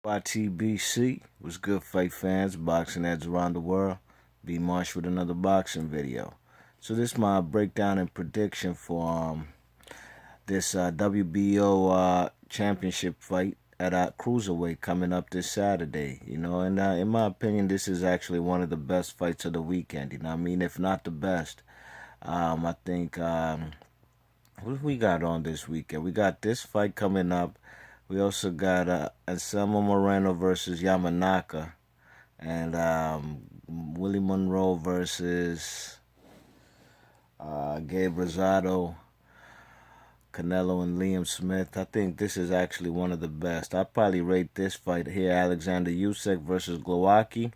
YTBC was good, fight fans, boxing heads around the world. Be Marsh with another boxing video. So this is my breakdown and prediction for this WBO championship fight at Cruiserweight coming up this Saturday. And in my opinion, this is actually one of the best fights of the weekend. You know what I mean? If not the best. I think what we got on this weekend? We got this fight coming up. We also got Anselmo Moreno versus Yamanaka, and Willie Monroe versus Gabe Rosado, Canelo and Liam Smith. I think this is actually one of the best. I'd probably rate this fight here, Alexander Usyk versus Glowacki.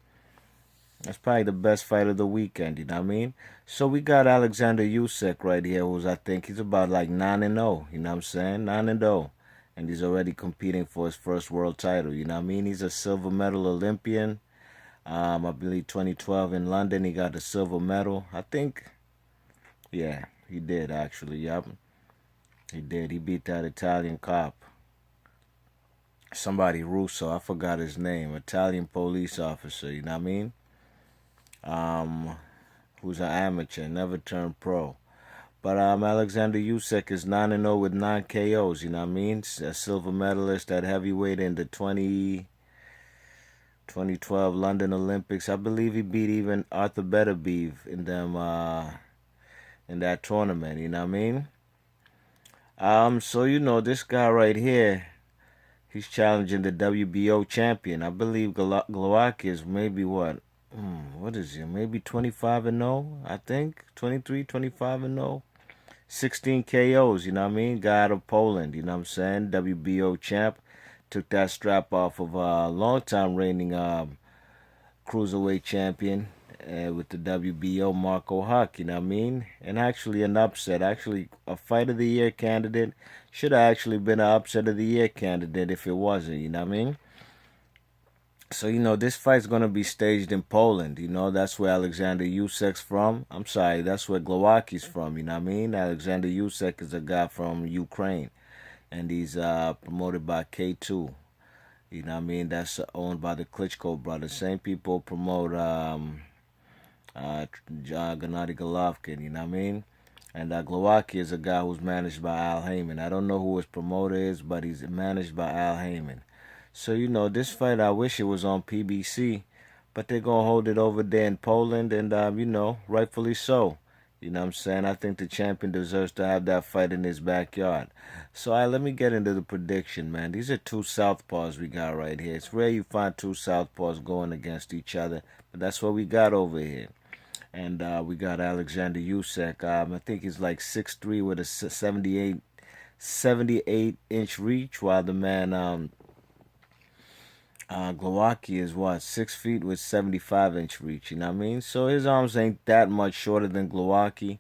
That's probably the best fight of the weekend, you know what I mean? So we got Alexander Usyk right here, who's I think he's about like 9-0, you know what I'm saying? 9-0. And he's already competing for his first world title, you know what I mean? He's a silver medal Olympian. I believe 2012 in London, he got the silver medal. I think, yeah, he did actually, yep. He did. He beat that Italian cop. Somebody Russo, I forgot his name. Italian police officer, you know what I mean? Who's an amateur, never turned pro. But Alexander Usyk is 9-0 with 9 KOs, you know what I mean? A silver medalist at heavyweight in the 2012 London Olympics. I believe he beat even Arthur Beterbiev in them in that tournament, you know what I mean? So this guy right here, he's challenging the WBO champion. I believe Glowacki'S maybe what? What is he? Maybe 25-0, I think. 23, 25-0. 16 KOs, you know what I mean? Guy out of Poland, you know what I'm saying? WBO champ. Took that strap off of a long-time reigning cruiserweight champion with the WBO, Marco Huck, you know what I mean? And actually an upset. Actually, a fight of the year candidate. Should have actually been an upset of the year candidate if it wasn't, you know what I mean? So, this fight's going to be staged in Poland. That's where Alexander Usyk's from. I'm sorry, that's where Glowacki'S from, you know what I mean? Alexander Usyk is a guy from Ukraine. And he's promoted by K2. You know what I mean? That's owned by the Klitschko brothers. Same people promote Gennady Golovkin, you know what I mean? And Glowacki is a guy who's managed by Al Heyman. I don't know who his promoter is, but he's managed by Al Heyman. So, this fight, I wish it was on PBC, but they're going to hold it over there in Poland, and, rightfully so. You know what I'm saying? I think the champion deserves to have that fight in his backyard. So, let me get into the prediction, man. These are two southpaws we got right here. It's rare you find two southpaws going against each other, but that's what we got over here. And we got Alexander Usyk. I think he's like 6'3" with a 78-inch reach, while the man Glowacki is what, 6 feet with 75-inch reach, you know what I mean? So his arms ain't that much shorter than Glowacki,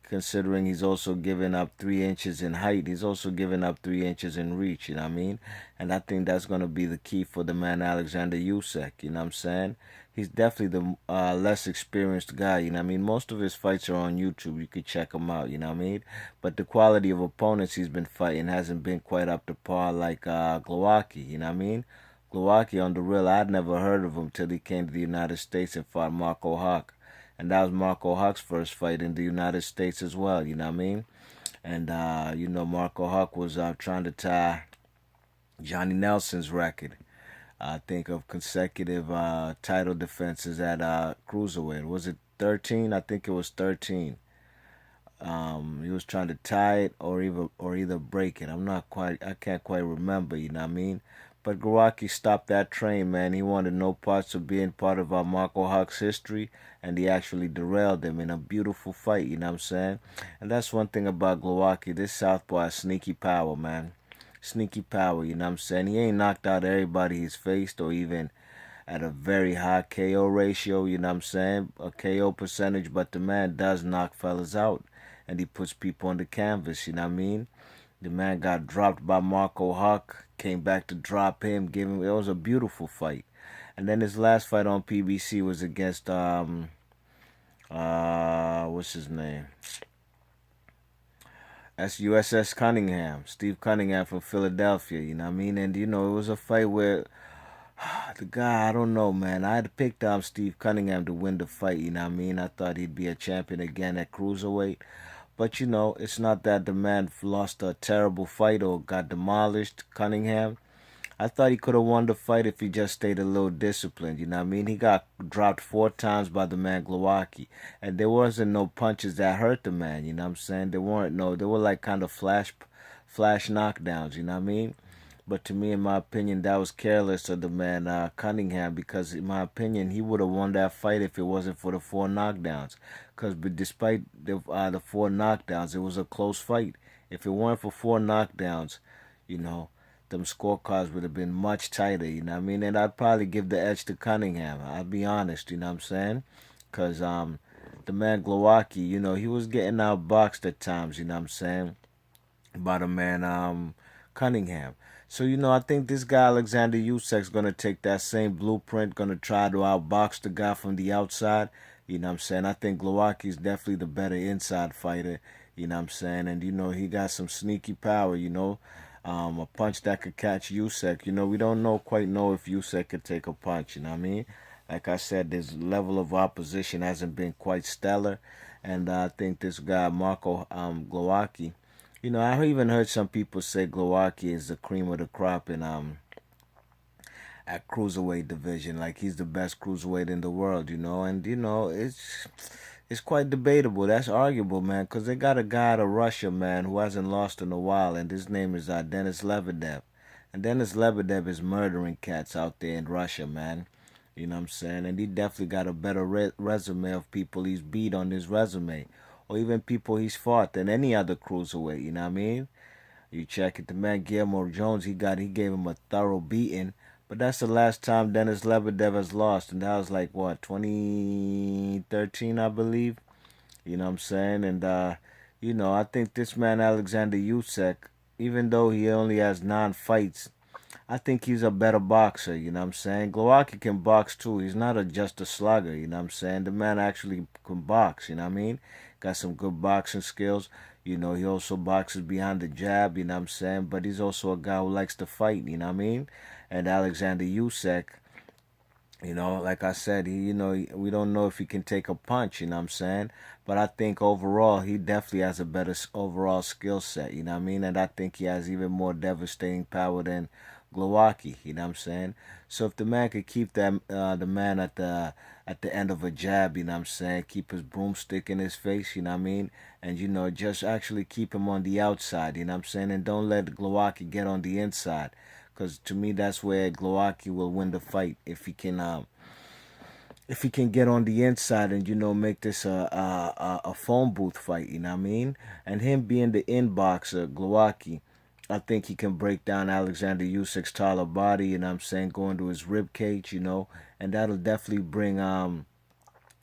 considering he's also giving up 3 inches in height. He's also giving up 3 inches in reach, you know what I mean? And I think that's going to be the key for the man Alexander Usyk, you know what I'm saying? He's definitely the less experienced guy, you know what I mean? Most of his fights are on YouTube. You could check him out, you know what I mean? But the quality of opponents he's been fighting hasn't been quite up to par like Glowacki, you know what I mean? Glowacki, on the real, I'd never heard of him till he came to the United States and fought Marco Huck. And that was Marco Huck's first fight in the United States as well, you know what I mean? And, Marco Huck was trying to tie Johnny Nelson's record. I think of consecutive title defenses at Cruiserweight. Was it 13? I think it was 13. He was trying to tie it or either break it. I can't quite remember, you know what I mean? But Glowacki stopped that train, man. He wanted no parts of being part of Marco Huck's history, and he actually derailed him in a beautiful fight, you know what I'm saying? And that's one thing about Glowacki. This southpaw has sneaky power, man. Sneaky power, you know what I'm saying? He ain't knocked out everybody he's faced or even at a very high KO ratio, you know what I'm saying? A KO percentage, but the man does knock fellas out, and he puts people on the canvas, you know what I mean? The man got dropped by Marco Huck, came back to drop him, it was a beautiful fight. And then his last fight on PBC was against, what's his name? That's USS Cunningham, Steve Cunningham from Philadelphia, you know what I mean? And, it was a fight where The guy, I don't know, man. I had picked Steve Cunningham to win the fight, you know what I mean? I thought he'd be a champion again at Cruiserweight. But, it's not that the man lost a terrible fight or got demolished, Cunningham. I thought he could have won the fight if he just stayed a little disciplined, you know what I mean? He got dropped 4 times by the man Glowacki. And there wasn't no punches that hurt the man, you know what I'm saying? They were like kind of flash knockdowns, you know what I mean? But to me, in my opinion, that was careless of the man Cunningham because, in my opinion, he would have won that fight if it wasn't for the 4 knockdowns. Because despite the 4 knockdowns, it was a close fight. If it weren't for 4 knockdowns, you know, them scorecards would have been much tighter, you know what I mean? And I'd probably give the edge to Cunningham. I'll be honest, you know what I'm saying? Because the man Glowacki, he was getting outboxed at times, you know what I'm saying? By the man Cunningham. So, I think this guy Alexander Usyk's gonna take that same blueprint, gonna try to outbox the guy from the outside. You know what I'm saying? I think Glowacki's definitely the better inside fighter. You know what I'm saying? And he got some sneaky power, a punch that could catch Usyk. We don't quite know if Usyk could take a punch, you know what I mean? Like I said, this level of opposition hasn't been quite stellar. And I think this guy, Marco Glowacki, I even heard some people say Glowacki is the cream of the crop in at cruiserweight division. Like he's the best cruiserweight in the world, and it's quite debatable. That's arguable, man, because they got a guy out of Russia, man, who hasn't lost in a while, and his name is Denis Lebedev. And Denis Lebedev is murdering cats out there in Russia, man. You know what I'm saying? And he definitely got a better resume of people he's beat on his resume. Or even people he's fought than any other cruiserweight, you know what I mean? You check it, the man Guillermo Jones, he gave him a thorough beating. But that's the last time Denis Lebedev has lost, and that was like what, 2013, I believe. You know what I'm saying? And I think this man Alexander Usyk, even though he only has 9 fights, I think he's a better boxer, you know what I'm saying? Glowacki can box too. He's not just a slugger, you know what I'm saying? The man actually can box, you know what I mean? Got some good boxing skills. He also boxes behind the jab, you know what I'm saying? But he's also a guy who likes to fight, you know what I mean? And Alexander Usyk, like I said, we don't know if he can take a punch, you know what I'm saying? But I think overall, he definitely has a better overall skill set, you know what I mean? And I think he has even more devastating power than Glowacki, you know what I'm saying? So if the man could keep the man at the end of a jab, you know what I'm saying, keep his broomstick in his face, you know what I mean? And just actually keep him on the outside, you know what I'm saying? And don't let Glowacki get on the inside. Because to me, that's where Glowacki will win the fight if he can get on the inside and make this a phone booth fight. You know what I mean? And him being the in boxer, Glowacki, I think he can break down Alexander Usyk's taller body. You know what I'm saying? Go into his rib cage. And that'll definitely bring have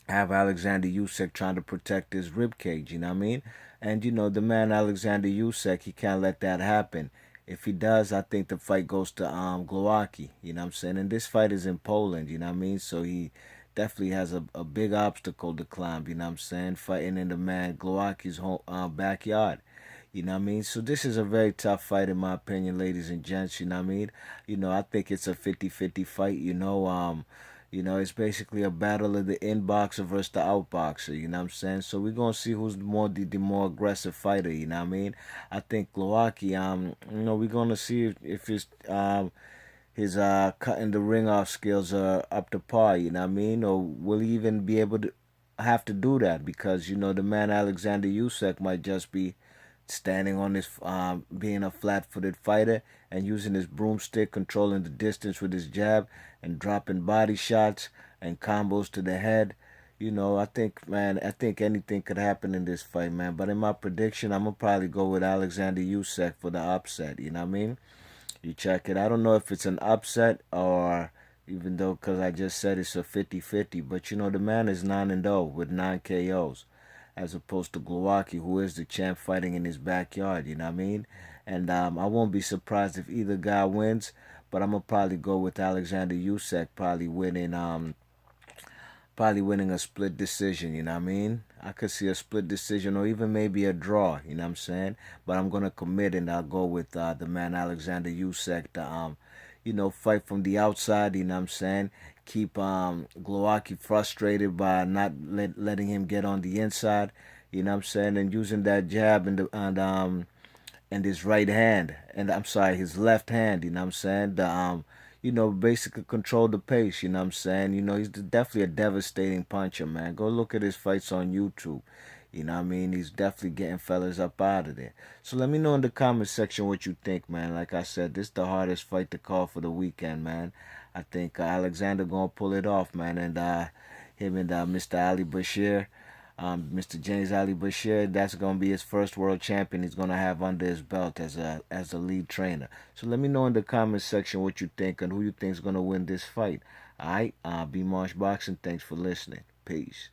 Alexander Usyk trying to protect his rib cage. You know what I mean? And the man Alexander Usyk, he can't let that happen. If he does, I think the fight goes to Glowacki, you know what I'm saying? And this fight is in Poland, you know what I mean? So he definitely has a big obstacle to climb, you know what I'm saying? Fighting in the man Glowacki's home, backyard, you know what I mean? So this is a very tough fight in my opinion, ladies and gents, you know what I mean? I think it's a 50-50 fight, it's basically a battle of the in-boxer versus the out-boxer, you know what I'm saying? So we're going to see who's the more aggressive fighter, you know what I mean? I think Glowacki, we're going to see if his cutting the ring off skills are up to par, you know what I mean? Or will he even be able to have to do that? Because, the man Alexander Usyk might just be standing on his, being a flat-footed fighter and using his broomstick, controlling the distance with his jab and dropping body shots and combos to the head. I think anything could happen in this fight, man. But in my prediction, I'm going to probably go with Alexander Usyk for the upset, you know what I mean? You check it. I don't know if it's an upset or even though, because I just said it's a 50-50, but the man is 9-0 with 9 KOs as opposed to Glowacki, who is the champ fighting in his backyard, you know what I mean? And I won't be surprised if either guy wins, but I'm going to probably go with Alexander Usyk probably winning a split decision, you know what I mean? I could see a split decision or even maybe a draw, you know what I'm saying? But I'm going to commit and I'll go with the man Alexander Usyk to fight from the outside, you know what I'm saying? Keep Glowacki frustrated by not letting him get on the inside, you know what I'm saying? And using that jab and his right hand, and I'm sorry, his left hand, you know what I'm saying? Basically control the pace, you know what I'm saying? He's definitely a devastating puncher, man. Go look at his fights on YouTube. You know what I mean? He's definitely getting fellas up out of there. So let me know in the comment section what you think, man. Like I said, this is the hardest fight to call for the weekend, man. I think Alexander gonna pull it off, man. And him and Mr. Ali Bashir, Mr. James Ali Bashir, that's gonna be his first world champion he's gonna have under his belt as a lead trainer. So let me know in the comment section what you think and who you think is gonna win this fight. All right, B Marsh Boxing. Thanks for listening. Peace.